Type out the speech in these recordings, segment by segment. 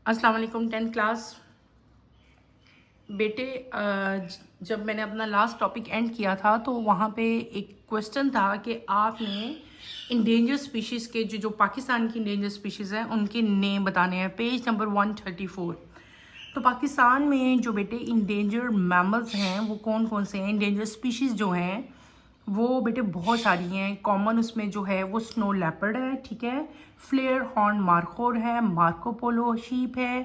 अस्सलाम वालेकुम 10th class बेटे। जब मैंने अपना लास्ट टॉपिक एंड किया था तो वहाँ पे एक क्वेश्चन था कि आपने इंडेंजर स्पीशीज़ के जो पाकिस्तान की इंडेंजर स्पीशीज़ हैं उनके नेम बताने हैं। Page number 134। तो पाकिस्तान में जो बेटे इंडेंजर मैमल्स हैं वो कौन कौन से हैं, इंडेंजर स्पीशीज़ जो हैं वो बेटे बहुत सारी हैं। कॉमन उसमें जो है वो स्नो लेपर्ड है, ठीक है, फ्लेयर हॉर्न मार्खोर है, मार्कोपोलो शीप है,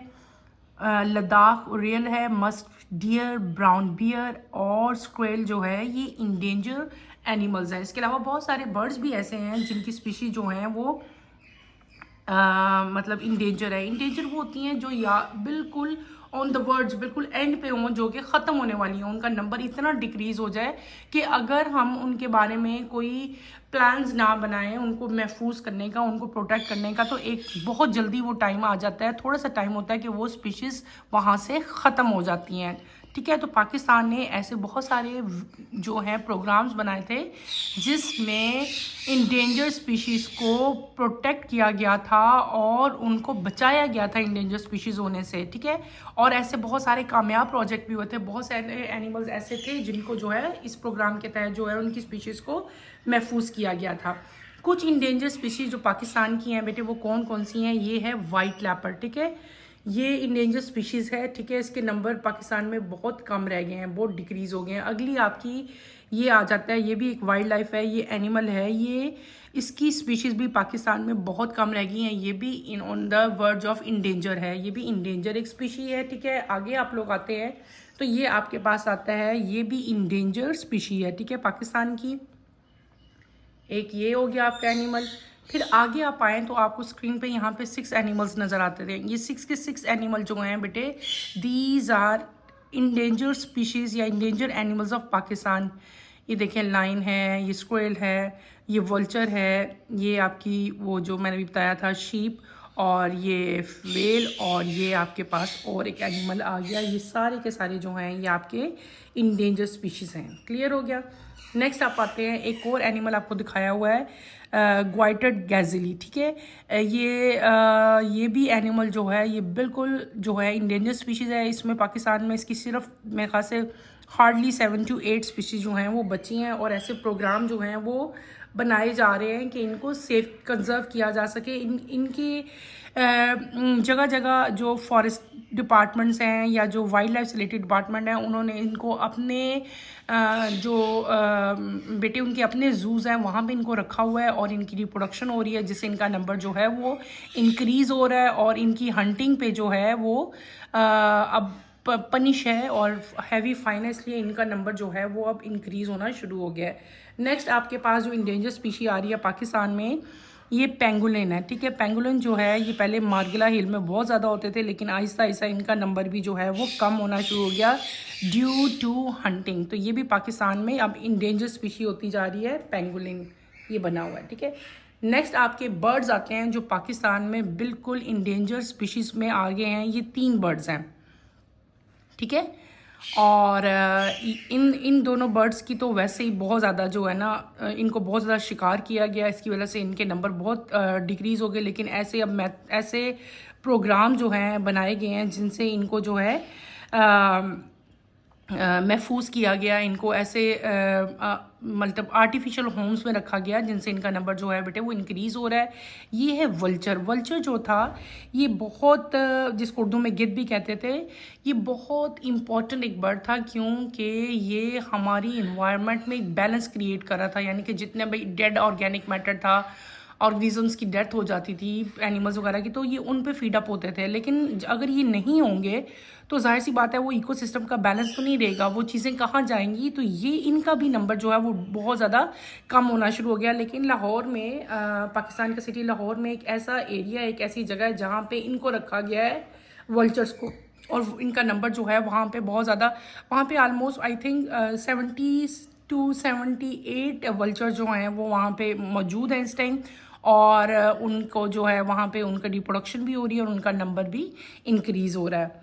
लद्दाख ओरियल है, मस्क डियर, ब्राउन बियर और स्क्वेल जो है ये इंडेंजर एनिमल्स हैं। इसके अलावा बहुत सारे बर्ड्स भी ऐसे हैं जिनकी स्पीशीज जो हैं वो मतलब इंडेंजर है। इंडेंजर वो होती हैं जो या बिल्कुल ऑन द वर्ड्स, बिल्कुल एंड पे हों, जो कि ख़त्म होने वाली हों, उनका नंबर इतना डिक्रीज़ हो जाए कि अगर हम उनके बारे में कोई प्लान्स ना बनाएं उनको महफूज करने का, उनको प्रोटेक्ट करने का, तो एक बहुत जल्दी वो टाइम आ जाता है, थोड़ा सा टाइम होता है कि वो स्पीशीज़ वहाँ से ख़त्म हो जाती हैं, ठीक है। तो पाकिस्तान ने ऐसे बहुत सारे जो हैं प्रोग्राम्स बनाए थे जिसमें इंडेंजर स्पीशीज़ को प्रोटेक्ट किया गया था और उनको बचाया गया था इंडेंजर स्पीशीज़ होने से, ठीक है। और ऐसे बहुत सारे कामयाब प्रोजेक्ट भी हुए थे। बहुत सारे एनिमल्स ऐसे थे जिनको जो है इस प्रोग्राम के तहत जो है उनकी स्पीशीज़ को महफूज किया गया था। कुछ इंडेंजर स्पीशीज़ जो पाकिस्तान की हैं बेटे वो कौन कौन सी हैं, ये है वाइट लैपर्ड, ठीक है। ये इंडेंजर स्पीशीज़ है, ठीक है। इसके नंबर पाकिस्तान में बहुत कम रह गए हैं, बहुत डिक्रीज़ हो गए हैं। अगली आपकी ये आ जाता है, ये भी एक वाइल्ड लाइफ है, ये एनिमल है, ये इसकी स्पीशीज़ भी पाकिस्तान में बहुत कम रह गई हैं। ये भी in on the verge of endanger है, ये भी इंडेंजर एक स्पीशी है, ठीक है। आगे आप लोग आते हैं तो ये आपके पास आता है, ये भी इंडेंजर स्पीशी है, ठीक है, पाकिस्तान की। एक ये हो गया आपका एनिमल। फिर आगे आप आएँ तो आपको स्क्रीन पे यहाँ पे 6 एनिमल्स नज़र आते थे। ये 6 के 6 एनिमल जो हैं बेटे, दीज आर इंडेंजर स्पीशीज़ या इंडेंजर एनिमल्स ऑफ पाकिस्तान। ये देखें, लाइन है, ये स्क्वेल है, ये वल्चर है, ये आपकी वो जो मैंने भी बताया था शीप, और ये वेल, और ये आपके पास और एक एनिमल आ गया। ये सारे के सारे जो हैं ये आपके इंडेंजर स्पीशीज़ हैं। क्लियर हो गया। नेक्स्ट आप आते हैं, एक और एनिमल आपको दिखाया हुआ है, ग्वाइटेड गैज़ली, ठीक है। ये भी एनिमल जो है ये बिल्कुल जो है इंडेंजर स्पीशीज़ है। इसमें पाकिस्तान में इसकी सिर्फ मेरे ख्याल से हार्डली 7 to 8 स्पीशीज़ जो हैं वो बची हैं, और ऐसे प्रोग्राम जो हैं वो बनाए जा रहे हैं कि इनको सेफ कंजर्व किया जा सके। इनकी जगह जगह जो फॉरेस्ट डिपार्टमेंट्स हैं या जो वाइल्ड लाइफ से रिलेटेड डिपार्टमेंट हैं उन्होंने इनको अपने बेटे उनके अपने जूज़ हैं वहाँ पे इनको रखा हुआ है और इनकी रिप्रोडक्शन हो रही है, जिससे इनका नंबर जो है वो इंक्रीज़ हो रहा है, और इनकी हंटिंग पे जो है वो अब पनिश है और हैवी फाइन है, इसलिए इनका नंबर जो है वो अब इंक्रीज़ होना शुरू हो गया है। नेक्स्ट आपके पास जो इंडेंजर स्पीशी आ रही है पाकिस्तान में, ये पेंगुलिन है, ठीक है। पेंगुलिन जो है ये पहले मार्गिला हिल में बहुत ज़्यादा होते थे, लेकिन आहिस्ता आहिस्ता इनका नंबर भी जो है वो कम होना शुरू हो गया ड्यू टू हंटिंग। तो ये भी पाकिस्तान में अब इंडेंजर स्पीशी होती जा रही है, पेंगुलिन ये बना हुआ है, ठीक है। नेक्स्ट आपके बर्ड्स आते हैं जो पाकिस्तान में बिल्कुल इंडेंजर स्पीशीज़ में आ गए हैं। ये 3 बर्ड्स हैं, ठीक है। और इन इन दोनों बर्ड्स की तो वैसे ही बहुत ज़्यादा जो है ना इनको बहुत ज़्यादा शिकार किया गया, इसकी वजह से इनके नंबर बहुत डिक्रीज़ हो गए। लेकिन ऐसे अब ऐसे प्रोग्राम जो हैं बनाए गए हैं जिनसे इनको जो है महफूज किया गया, इनको ऐसे मतलब आर्टिफिशियल होम्स में रखा गया जिनसे इनका नंबर जो है बेटे वो इंक्रीज़ हो रहा है। ये है वल्चर। वल्चर जो था ये बहुत जिसको उर्दू में गिद्ध भी कहते थे, ये बहुत इम्पॉर्टेंट एक बर्ड था, क्योंकि ये हमारी इन्वायरमेंट में एक बैलेंस क्रिएट कर रहा था। यानी कि जितने भाई डेड ऑर्गेनिक मैटर था, ऑर्गेनिजम्स की डेथ हो जाती थी एनिमल्स वगैरह की, तो ये उन पे फीड अप होते थे। लेकिन अगर ये नहीं होंगे तो जाहिर सी बात है वो इकोसिस्टम का बैलेंस तो नहीं रहेगा, वो चीज़ें कहाँ जाएंगी। तो ये इनका भी नंबर जो है वो बहुत ज़्यादा कम होना शुरू हो गया। लेकिन लाहौर में पाकिस्तान का सिटी लाहौर में एक ऐसा एरिया, एक ऐसी जगह है जहाँ पे इनको रखा गया है वल्चर्स को, और इनका नंबर जो है वहाँ पे बहुत ज़्यादा, वहाँ पे almost I think 70 to 78 vulture जो हैं वो वहाँ पे मौजूद हैं इस टाइम, और उनको जो है वहाँ पे उनका रिप्रोडक्शन भी हो रही है और उनका नंबर भी इंक्रीज़ हो रहा है।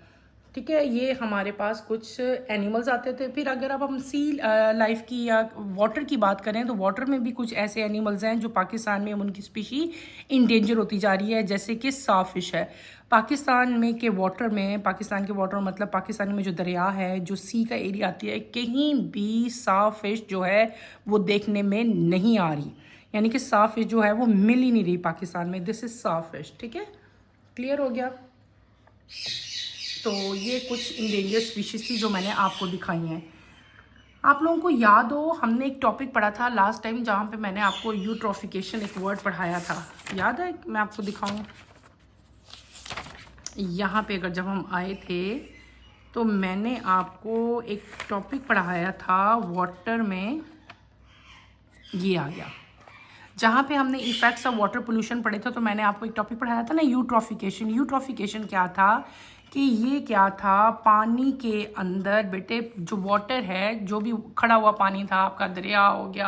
ठीक है, ये हमारे पास कुछ एनिमल्स आते थे। फिर अगर अब हम सी लाइफ की या वाटर की बात करें तो वाटर में भी कुछ ऐसे एनिमल्स हैं जो पाकिस्तान में उनकी स्पीशी इंडेंजर होती जा रही है, जैसे कि साफिश है। पाकिस्तान में के वाटर में, पाकिस्तान के वाटर मतलब पाकिस्तान में जो दरिया है, जो सी का एरिया आती है, कहीं भी साफिश जो है वो देखने में नहीं आ रही। यानी कि साफिश जो है वो मिल ही नहीं रही पाकिस्तान में। This is sawfish. ठीक है, क्लियर हो गया। तो ये कुछ इंडेंजर स्पीशीज थी जो मैंने आपको दिखाई हैं। आप लोगों को याद हो, हमने एक टॉपिक पढ़ा था लास्ट टाइम जहाँ पे मैंने आपको यूट्रोफिकेशन एक वर्ड पढ़ाया था, याद है? मैं आपको दिखाऊं, यहाँ पे अगर जब हम आए थे तो मैंने आपको एक टॉपिक पढ़ाया था वाटर में, ये आ गया, जहाँ पे हमने इफेक्ट्स ऑफ वाटर पोल्यूशन पढ़े थे। तो मैंने आपको एक टॉपिक पढ़ाया था ना, यूट्रोफिकेशन। यूट्रोफिकेशन क्या था कि ये क्या था, पानी के अंदर बेटे जो वाटर है, जो भी खड़ा हुआ पानी था, आपका दरिया हो गया,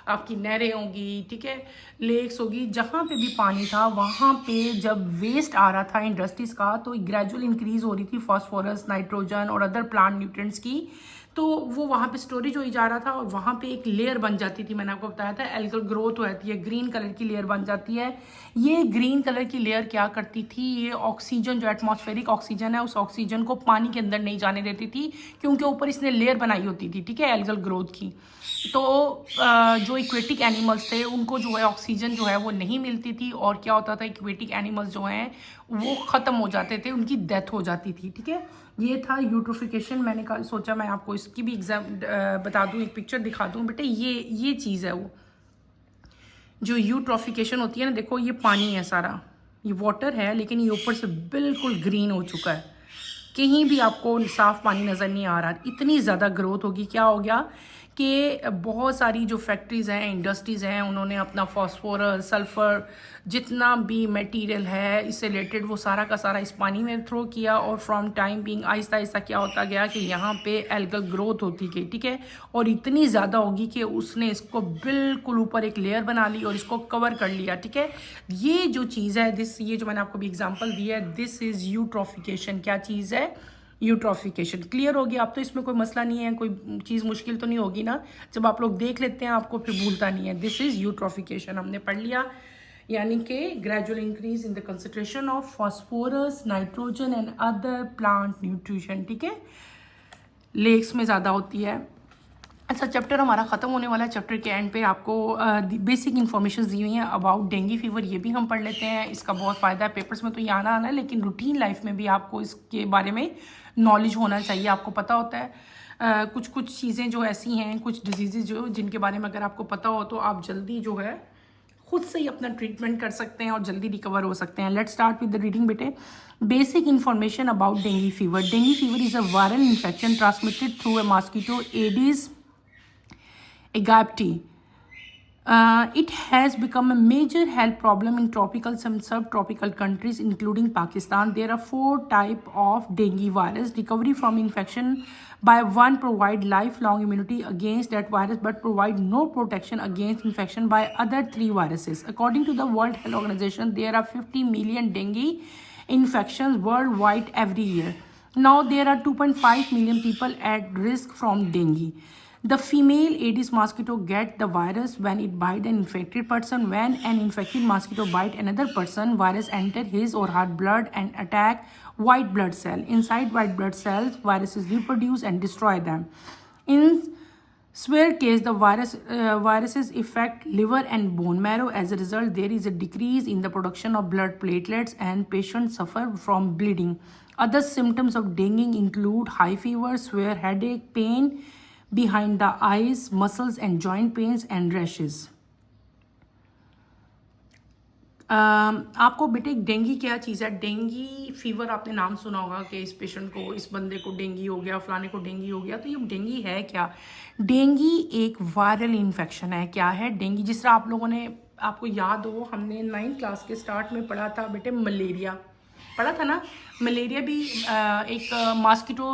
आपकी नहरें होगी, ठीक है, लेक्स होगी, जहाँ पे भी पानी था वहाँ पे जब वेस्ट आ रहा था इंडस्ट्रीज़ का, तो ग्रेजुअल इंक्रीज हो रही थी फास्फोरस, नाइट्रोजन और अदर प्लांट न्यूट्रिएंट्स की। तो वो वहाँ पे स्टोरेज हो ही जा रहा था और वहाँ पे एक लेयर बन जाती थी। मैंने आपको बताया था एल्गल ग्रोथ हो जाती है, ग्रीन कलर की लेयर बन जाती है। ये ग्रीन कलर की लेयर क्या करती थी, ये ऑक्सीजन, जो एटमॉस्फेरिक ऑक्सीजन है, उस ऑक्सीजन को पानी के अंदर नहीं जाने देती थी, क्योंकि ऊपर इसने लेयर बनाई होती थी, ठीक है, एल्गल ग्रोथ की। तो जो इक्वेटिक एनिमल्स थे उनको जो है ऑक्सीजन जो है वो नहीं मिलती थी, और क्या होता था, इक्वेटिक एनिमल्स जो हैं वो ख़त्म हो जाते थे, उनकी डेथ हो जाती थी। ठीक है, ये था यूट्रोफिकेशन। मैंने कहा सोचा मैं आपको इसकी भी एग्जाम बता दूं, एक पिक्चर दिखा दूं। बेटे ये चीज़ है वो जो यूट्रोफिकेशन होती है ना। देखो ये पानी है सारा, ये वाटर है, लेकिन ये ऊपर से बिल्कुल ग्रीन हो चुका है, कहीं भी आपको साफ पानी नज़र नहीं आ रहा। इतनी ज़्यादा ग्रोथ होगी, क्या हो गया कि बहुत सारी जो फैक्ट्रीज़ हैं, इंडस्ट्रीज़ हैं, उन्होंने अपना फॉस्फोरस, सल्फ़र, जितना भी मटेरियल है इससे रिलेटेड, वो सारा का सारा इस पानी में थ्रो किया। और from time being Aahista Aahista क्या होता गया कि यहाँ पे एल्गल ग्रोथ होती गई, ठीक है, और इतनी ज़्यादा होगी कि उसने इसको बिल्कुल ऊपर एक लेयर बना ली और इसको कवर कर लिया। ठीक है, ये जो चीज़ है, ये जो मैंने आपको भी एग्जाम्पल दिया है, दिस इज़ यूट्रोफिकेशन। क्या चीज़ है? यूट्रोफिकेशन। क्लियर हो गया? अब तो इसमें कोई मसला नहीं है, कोई चीज़ मुश्किल तो नहीं होगी ना, जब आप लोग देख लेते हैं आपको फिर भूलता नहीं है। दिस इज़ यूट्रोफिकेशन, हमने पढ़ लिया, यानी कि gradual increase in the concentration of phosphorus, nitrogen and other plant nutrition. ठीक है, लेक्स में ज़्यादा होती है। अच्छा, चैप्टर हमारा ख़त्म होने वाला है। चैप्टर के एंड पे आपको बेसिक इन्फॉर्मेशन दी हुई हैं अबाउट डेंगू फीवर, ये भी हम पढ़ लेते हैं। इसका बहुत फ़ायदा है, पेपर्स में तो ये आना है, लेकिन रूटीन लाइफ में भी आपको इसके बारे में नॉलेज होना चाहिए। आपको पता होता है कुछ चीज़ें जो ऐसी हैं, कुछ डिजीज़ जो जिनके बारे में अगर आपको पता हो तो आप जल्दी जो है खुद से ही अपना ट्रीटमेंट कर सकते हैं और जल्दी रिकवर हो सकते हैं। Let's start with the reading बेटे। Basic information about dengue fever. Dengue fever is a viral infection transmitted through a mosquito Aedes aegypti. It has become a major health problem in tropical and subtropical countries, including Pakistan. There are 4 types of dengue virus. Recovery from infection by one provide lifelong immunity against that virus, but provide no protection against infection by other 3 viruses. According to the World Health Organization, there are 50 million dengue infections worldwide every year. Now there are 2.5 million people at risk from dengue. The female Aedes mosquito get the virus when it bite an infected person. When an infected mosquito bite another person, virus enter his or her blood and attack white blood cell. Inside white blood cells, viruses reproduce and destroy them. In severe case, the viruses affect liver and bone marrow. As a result, there is a decrease in the production of blood platelets and patients suffer from bleeding. Other symptoms of dengue include high fever, severe headache, pain behind the eyes, muscles and joint pains and rashes. आपको बेटे dinghy क्या चीज़ है? Dinghy fever आपने नाम सुना होगा कि इस पेशेंट को, इस बंदे को डेंगी हो गया, फलाने को डेंगी हो गया। तो ये डेंगी है क्या? डेंगी एक वायरल इन्फेक्शन है। क्या है डेंगी? जिस तरह आप लोगों ने, आपको याद हो, हमने 9th क्लास के स्टार्ट में पढ़ा था बेटे, मलेरिया पढ़ा था ना। मलेरिया भी एक मॉस्किटो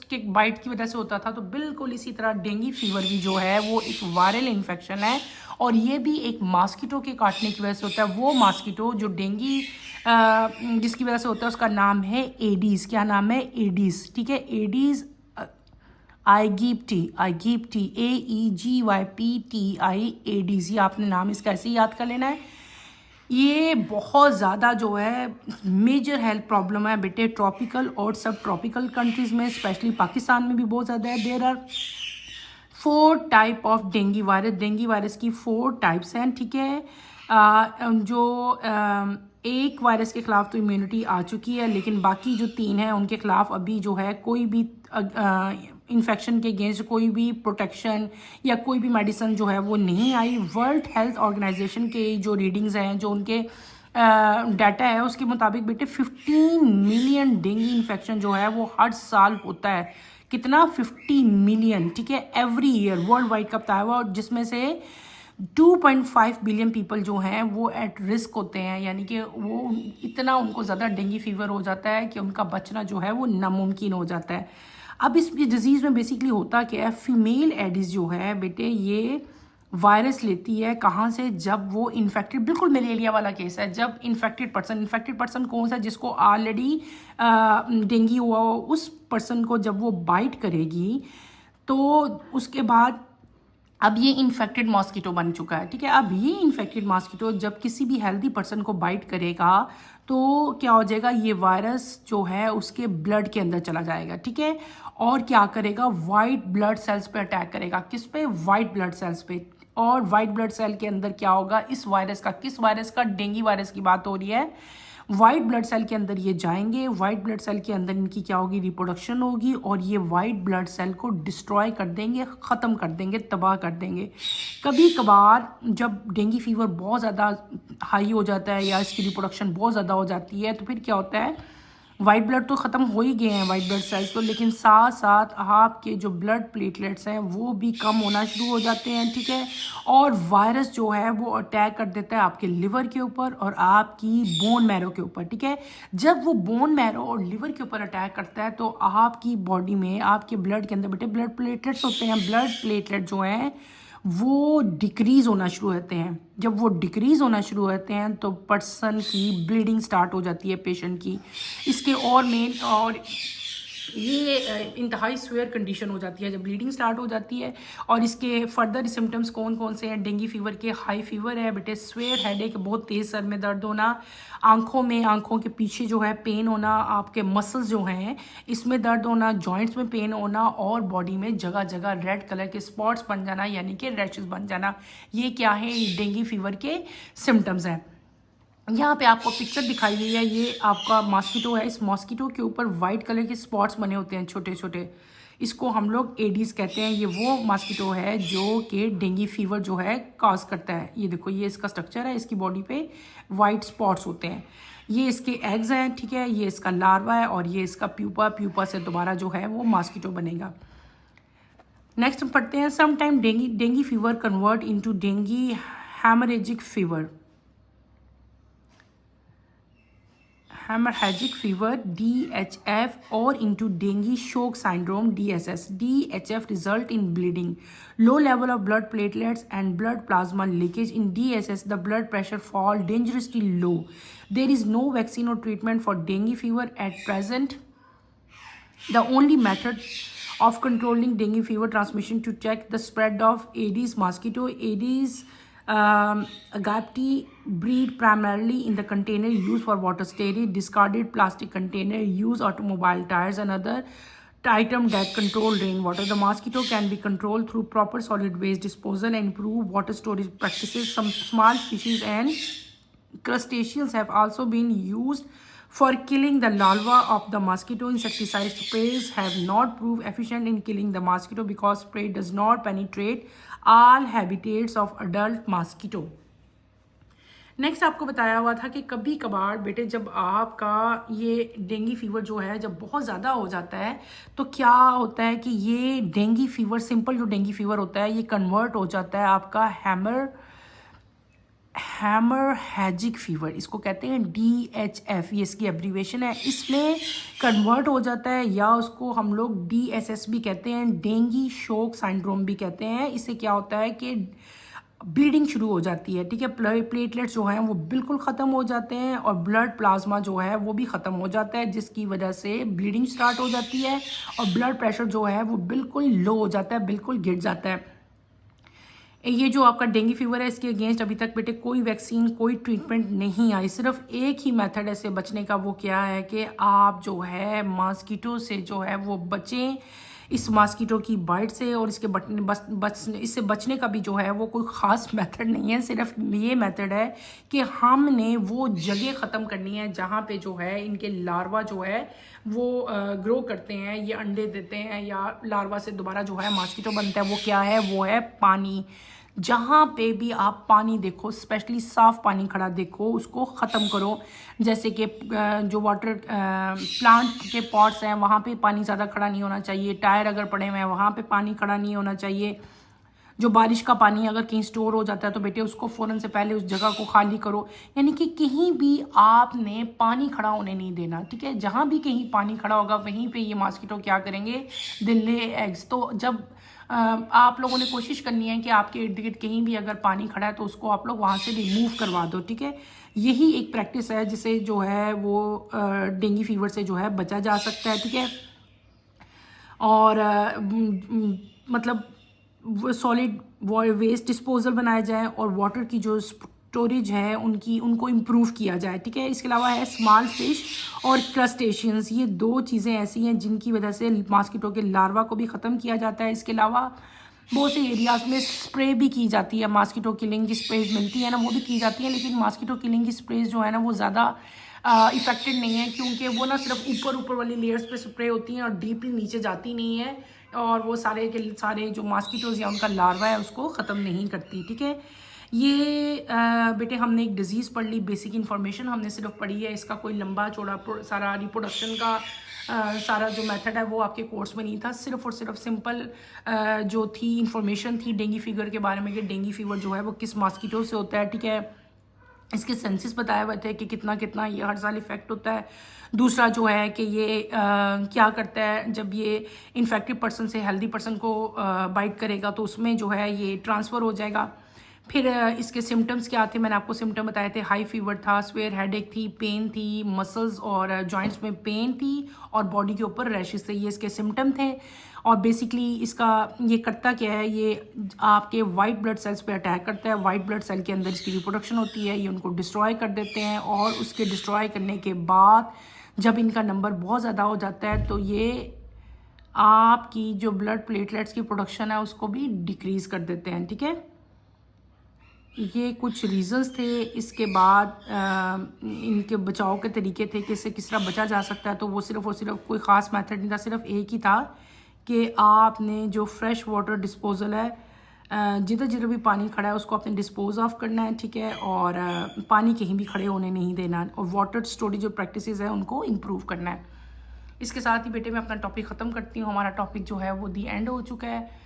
के बाइट की वजह से होता था। तो बिल्कुल इसी तरह डेंगू फीवर भी जो है वो एक वायरल इन्फेक्शन है और ये भी एक मॉस्किटो के काटने की वजह से होता है। वो मॉस्किटो जो डेंगी जिसकी वजह से होता है उसका नाम है एडीज़। क्या नाम है? एडीज़। ठीक है, एडीज़ आईगीप्टी AEGYPTI एडीज़। ये आपने नाम इसका ऐसे ही याद कर लेना है। ये बहुत ज़्यादा जो है मेजर हेल्थ प्रॉब्लम है बेटे, ट्रॉपिकल और सब ट्रॉपिकल कंट्रीज़ में, स्पेशली पाकिस्तान में भी बहुत ज़्यादा है। There are 4 type of dengue virus. Dengue virus की 4 टाइप्स हैं। ठीक है, एक वायरस के ख़िलाफ़ तो इम्यूनिटी आ चुकी है, लेकिन बाकी जो 3 हैं उनके ख़िलाफ़ अभी जो है कोई भी इन्फेक्शन के अगेंस्ट कोई भी प्रोटेक्शन या कोई भी मेडिसिन जो है वो नहीं आई। वर्ल्ड हेल्थ ऑर्गेनाइजेशन के जो रीडिंग्स हैं, जो उनके डाटा है, उसके मुताबिक बेटे 15 मिलियन डेंगी इन्फेक्शन जो है वो हर साल होता है। कितना? 50 मिलियन। ठीक है, एवरी ईयर वर्ल्ड वाइड का बताया हुआ, जिसमें से 2.5 बिलियन पीपल जो हैं वो एट रिस्क होते हैं, यानी कि वो इतना उनको ज़्यादा डेंगी फीवर हो जाता है कि उनका बचना जो है वो नामुमकिन हो जाता है। अब इस डिज़ीज़ में बेसिकली होता क्या है, फीमेल एडिस जो है बेटे ये वायरस लेती है कहाँ से? जब वो इन्फेक्टेड, बिल्कुल मलेरिया वाला केस है, जब इन्फेक्टेड पर्सन कौन सा? जिसको ऑलरेडी डेंगी हुआ हो, उस पर्सन को जब वो बाइट करेगी तो उसके बाद अब ये इन्फेक्टेड मॉस्किटो बन चुका है। ठीक है, अब ये इन्फेक्टेड मॉस्किटो जब किसी भी हेल्दी पर्सन को बाइट करेगा तो क्या हो जाएगा? ये वायरस जो है उसके ब्लड के अंदर चला जाएगा। ठीक है, और क्या करेगा? वाइट ब्लड सेल्स पे अटैक करेगा। किस पे? वाइट ब्लड सेल्स पे। और वाइट ब्लड सेल के अंदर क्या होगा? इस वायरस का, किस वायरस का? डेंगी वायरस की बात हो रही है। वाइट ब्लड सेल के अंदर ये जाएंगे, वाइट ब्लड सेल के अंदर इनकी क्या होगी? रिप्रोडक्शन होगी, और ये वाइट ब्लड सेल को डिस्ट्रॉय कर देंगे, ख़त्म कर देंगे, तबाह कर देंगे। कभी कभार जब डेंगी फीवर बहुत ज़्यादा हाई हो जाता है या इसकी रिप्रोडक्शन बहुत ज़्यादा हो जाती है तो फिर क्या होता है? वाइट ब्लड तो ख़त्म हो ही गए हैं, वाइट ब्लड सेल्स तो, लेकिन साथ साथ आपके जो ब्लड प्लेटलेट्स हैं वो भी कम होना शुरू हो जाते हैं। ठीक है, और वायरस जो है वो अटैक कर देता है आपके लिवर के ऊपर और आपकी बोन मैरो के ऊपर। ठीक है, जब वो बोन मैरो और लिवर के ऊपर अटैक करता है तो आपकी बॉडी में, आपके ब्लड के अंदर बेटे ब्लड प्लेटलेट्स होते हैं। ब्लड प्लेटलेट जो हैं वो डिक्रीज़ होना शुरू होते हैं। जब वो डिक्रीज़ होना शुरू होते हैं तो पर्सन की ब्लीडिंग स्टार्ट हो जाती है, पेशेंट की। इसके और मेन और ये इंतहाई स्वेयर कंडीशन हो जाती है जब ब्लीडिंग स्टार्ट हो जाती है। और इसके फर्दर सिम्टम्स कौन कौन से हैं डेंगी फीवर के? हाई फीवर है बेटे, स्वेयर हेडेक, बहुत तेज़ सर में दर्द होना, आंखों के पीछे जो है पेन होना, आपके मसल्स जो हैं इसमें दर्द होना, जॉइंट्स में पेन होना, और बॉडी में जगह जगह रेड कलर के स्पॉट्स बन जाना, यानी कि रैशेस बन जाना। ये क्या है? ये डेंगी फीवर के सिम्टम्स हैं। यहाँ पे आपको पिक्चर दिखाई गई है, ये आपका मॉस्किटो है। इस मॉस्किटो के ऊपर वाइट कलर के स्पॉट्स बने होते हैं छोटे छोटे, इसको हम लोग एडीज़ कहते हैं। ये वो मॉस्किटो है जो कि डेंगी फीवर जो है कॉज करता है। ये देखो, ये इसका स्ट्रक्चर है, इसकी बॉडी पे वाइट स्पॉट्स होते हैं। ये इसके एग्स हैं। ठीक है, ये इसका लार्वा है और ये इसका प्यूपा से दोबारा जो है वो मॉस्किटो बनेगा। नेक्स्ट हम पढ़ते हैं, some time dengue fever convert into dengue haemorrhagic fever, hemorrhagic fever DHF, or into dengue shock syndrome DSS. DHF result in bleeding, low level of blood platelets and blood plasma leakage. In DSS the blood pressure fall dangerously low. There is no vaccine or treatment for dengue fever at present. The only method of controlling dengue fever transmission to check the spread of Aedes mosquito, Aedes aegypti, breed primarily in the container used for water storage, discarded plastic container, used automobile tires and other item that control rainwater. The mosquito can be controlled through proper solid waste disposal and improved water storage practices. Some small species and crustaceans have also been used for killing the larvae of the mosquito. Insecticide sprays have not proved efficient in killing the mosquito because spray does not penetrate all habitats of adult mosquito. Next आपको बताया हुआ था कि कभी कभार बेटे जब आपका ये डेंगी फीवर जो है जब बहुत ज़्यादा हो जाता है तो क्या होता है कि ये डेंगी फीवर, सिंपल जो डेंगी फीवर होता है, ये कन्वर्ट हो जाता है आपका हेमरहैजिक फीवर, इसको कहते हैं DHF, ये इसकी एब्रीवेशन है। इसमें कन्वर्ट हो जाता है, या उसको हम लोग DSS भी कहते हैं, डेंगी शॉक सिंड्रोम भी कहते हैं। इससे क्या होता है कि ब्लीडिंग शुरू हो जाती है, ठीक है। प्लेटलेट्स जो हैं वो बिल्कुल ख़त्म हो जाते हैं और ब्लड प्लाज्मा जो है वो भी ख़त्म हो जाता है, जिसकी वजह से ब्लीडिंग स्टार्ट हो जाती है और ब्लड प्रेशर जो है वो बिल्कुल लो हो जाता है, बिल्कुल गिर जाता है। ये जो आपका डेंगू फीवर है, इसके अगेंस्ट अभी तक बेटे कोई वैक्सीन, कोई ट्रीटमेंट नहीं आई। सिर्फ एक ही मेथड है इससे बचने का, वो क्या है कि आप जो है मॉस्किटो से जो है वो बचें, इस मॉस्किटो की बाइट से। और इसके इससे बचने का भी जो है वो कोई ख़ास मेथड नहीं है, सिर्फ ये मेथड है कि हमने वो जगह ख़त्म करनी है जहाँ पे जो है इनके लार्वा जो है वो ग्रो करते हैं, ये अंडे देते हैं या लार्वा से दोबारा जो है मॉस्किटो बनता है। वो क्या है, वो है पानी। जहाँ पे भी आप पानी देखो, स्पेशली साफ़ पानी खड़ा देखो, उसको ख़त्म करो। जैसे कि जो वाटर प्लांट के पॉट्स हैं वहाँ पे पानी ज़्यादा खड़ा नहीं होना चाहिए। टायर अगर पड़े हुए हैं वहाँ पे पानी खड़ा नहीं होना चाहिए। जो बारिश का पानी अगर कहीं स्टोर हो जाता है तो बेटे उसको फ़ौरन से पहले उस जगह को खाली करो। यानी कि कहीं भी आपने पानी खड़ा होने नहीं देना, ठीक है। जहाँ भी कहीं पानी खड़ा होगा वहीं पे ये मॉस्किटो क्या करेंगे, दे ले एग्स। तो जब आप लोगों ने कोशिश करनी है कि आपके इर्द गिर्द कहीं भी अगर पानी खड़ा है तो उसको आप लोग वहाँ से रिमूव करवा दो, ठीक है। यही एक प्रैक्टिस है जिसे जो है वो डेंगू फीवर से जो है बचा जा सकता है, ठीक है। और मतलब सॉलिड वेस्ट डिस्पोजल बनाया जाए और वाटर की जो स्टोरेज है उनको इम्प्रूव किया जाए, ठीक है। इसके अलावा है स्मॉल फिश और क्रस्टेशियंस, ये दो चीज़ें ऐसी हैं जिनकी वजह से मॉस्किटो के लार्वा को भी ख़त्म किया जाता है। इसके अलावा बहुत से एरियाज़ में स्प्रे भी की जाती है, मॉस्किटो किलिंग की स्प्रेज मिलती है ना, वो भी की जाती है। लेकिन मॉस्किटो किलिंग की स्प्रेज जो है ना वो ज़्यादा इफेक्टिव नहीं है, क्योंकि वो ना सिर्फ ऊपर वाली लेयर्स पे स्प्रे होती हैं और डीपली नीचे जाती नहीं है, और वो सारे के सारे जो मॉस्किटोज़ या उनका लार्वा है उसको ख़त्म नहीं करती, ठीक है। ये बेटे हमने एक डिज़ीज़ पढ़ ली, बेसिक इन्फॉर्मेशन हमने सिर्फ पढ़ी है, इसका कोई लंबा चौड़ा सारा रिप्रोडक्शन का सारा जो मेथड है वो आपके कोर्स में नहीं था। सिर्फ और सिर्फ सिंपल जो थी इन्फॉर्मेशन थी डेंगू फीवर के बारे में कि डेंगू फीवर जो है वो किस मॉस्किटो से होता है, ठीक है। इसके सेंसेस बताए हुए थे कि कितना कितना ये हर साल इफेक्ट होता है। दूसरा जो है कि ये क्या करता है, जब ये इन्फेक्टेड पर्सन से हेल्दी पर्सन को बाइट करेगा तो उसमें जो है ये ट्रांसफ़र हो जाएगा। फिर इसके सिम्टम्स क्या थे, मैंने आपको सिम्टम बताए थे। हाई फीवर था, स्वेयर हेडेक थी, पेन थी, मसल्स और जॉइंट्स में पेन थी और बॉडी के ऊपर रैशेस थे, ये इसके सिम्टम थे। और बेसिकली इसका ये करता क्या है, ये आपके वाइट ब्लड सेल्स पे अटैक करता है। वाइट ब्लड सेल के अंदर इसकी रिप्रोडक्शन होती है, ये उनको डिस्ट्रॉय कर देते हैं और उसके डिस्ट्रॉय करने के बाद जब इनका नंबर बहुत ज़्यादा हो जाता है तो ये आपकी जो ब्लड प्लेटलेट्स की प्रोडक्शन है उसको भी डिक्रीज़ कर देते हैं, ठीक है। ये कुछ रीज़न्स थे। इसके बाद इनके बचाव के तरीके थे कि इससे किस तरह बचा जा सकता है, तो वो सिर्फ और सिर्फ कोई ख़ास मेथड नहीं था, सिर्फ एक ही था कि आपने जो फ्रेश वाटर डिस्पोज़ल है, जिधर जिधर भी पानी खड़ा है उसको आपने डिस्पोज ऑफ करना है, ठीक है। और पानी कहीं भी खड़े होने नहीं देना और वाटर स्टोरेज जो प्रैक्टिसेस है उनको इम्प्रूव करना है। इसके साथ ही बेटे मैं अपना टॉपिक ख़त्म करती हूँ। हमारा टॉपिक जो है वो दी एंड हो चुका है,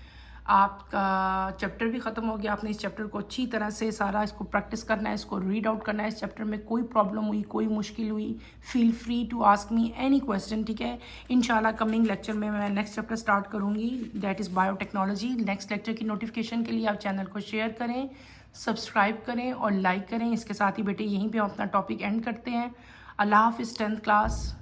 आपका चैप्टर भी ख़त्म हो गया। आपने इस चैप्टर को अच्छी तरह से सारा इसको प्रैक्टिस करना है, इसको रीड आउट करना है। इस चैप्टर में कोई प्रॉब्लम हुई, कोई मुश्किल हुई, feel free to ask me any question, ठीक है। इंशाल्लाह कमिंग लेक्चर में मैं नेक्स्ट चैप्टर स्टार्ट करूँगी, that is biotechnology. Next lecture की नोटिफिकेशन के लिए आप चैनल को शेयर करें, सब्सक्राइब करें और लाइक करें। इसके साथ ही बेटे यहीं पर हम अपना टॉपिक एंड करते हैं। अल्लाह हाफिज़ 10th क्लास।